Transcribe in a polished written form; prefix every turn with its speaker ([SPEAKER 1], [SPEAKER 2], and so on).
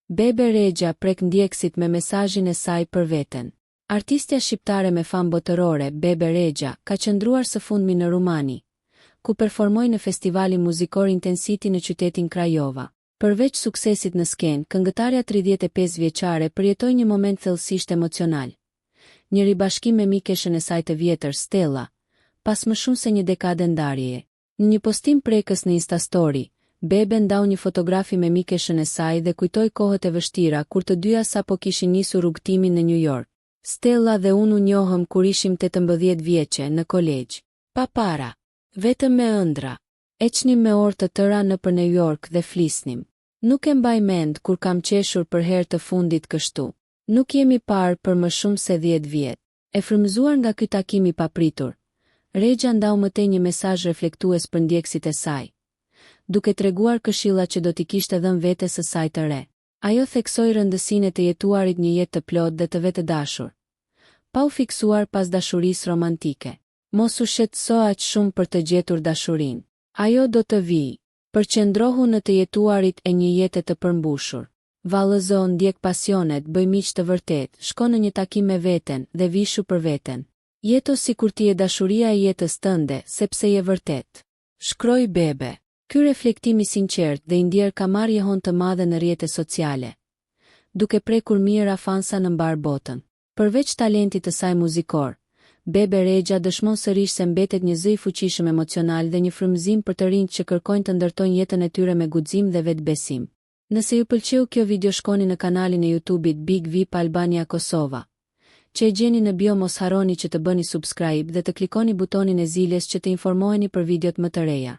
[SPEAKER 1] Bebe Rexha prek ndjekësit me mesazhin e saj për veten. Artistja shqiptare me famë botërore, Bebe Rexha, ka qëndruar së fundmi në Rumani, ku performoi në festivalin muzikor Intensity në qytetin Krajova. Përveç suksesit në skenë, këngëtarja 35 vjeçare përjetoi një moment thellësisht emocional. Një ribashkim me mikeshën e saj të vjetër, Stella, pas më shumë se një dekade ndarjeje. Në një postim prekës në Instastory, Bebe ndau një fotografi me mikeshën e saj dhe kujtoi kohët e vështira kur të dyja sapo kishin nisur rrugtimin në New York. Stella dhe unë u njohëm kur ishim 18 vjeçe në kolegj. Pa para, vetëm me ëndra. Eqnim me orë të tëra nëpër New York dhe flisnim. Nuk e mbaj mend kur kam qeshur për herë të fundit kështu. Nuk jemi parë për më shumë se 10 vjet. E frymëzuar nga ky takim i papritur, Rexha ndau mëtej një mesazh reflektues për ndjekësit e saj, duke treguar këshilla që do t'i kishte dhënë vetes së saj të re. Ajo theksoi rëndësinë e të jetuarit një jetë të plotë dhe të vetë dashur, pa u fiksuar pas dashurisë romantike. Mos u shqetëso aq shumë për të gjetur dashurinë. Ajo do të vijë. Përqendrohu në të jetuarit e një jete të përmbushur. Vallëzo, ndjek pasionet, bëj miq të vërtet, shko në një takim me veten dhe vishu për veten. Jeto sikur ti je dashuria e jetës tënde, sepse je vërtet. Shkroi Bebe. Ky reflektim i sinqert dhe i ndjer ka marrë jehon të madhe në rrjete sociale, duke prekur mijëra fansa në mbar botën. Përveç talentit të saj muzikor, Bebe Rexha dëshmon sërish se mbetet një zë i fuqishëm emocional dhe një frymëzim për të rinjt që kërkojnë të ndërtojnë jetën e tyre me guxim dhe vetbesim. Nëse ju pëlqeu kjo video, shkoni në kanalin e YouTube-it Big VIP Albania Kosova, që e gjeni në bio. Mos harroni që të bëni subscribe dhe të klikoni butonin e ziljes që të informoheni për videot më të reja.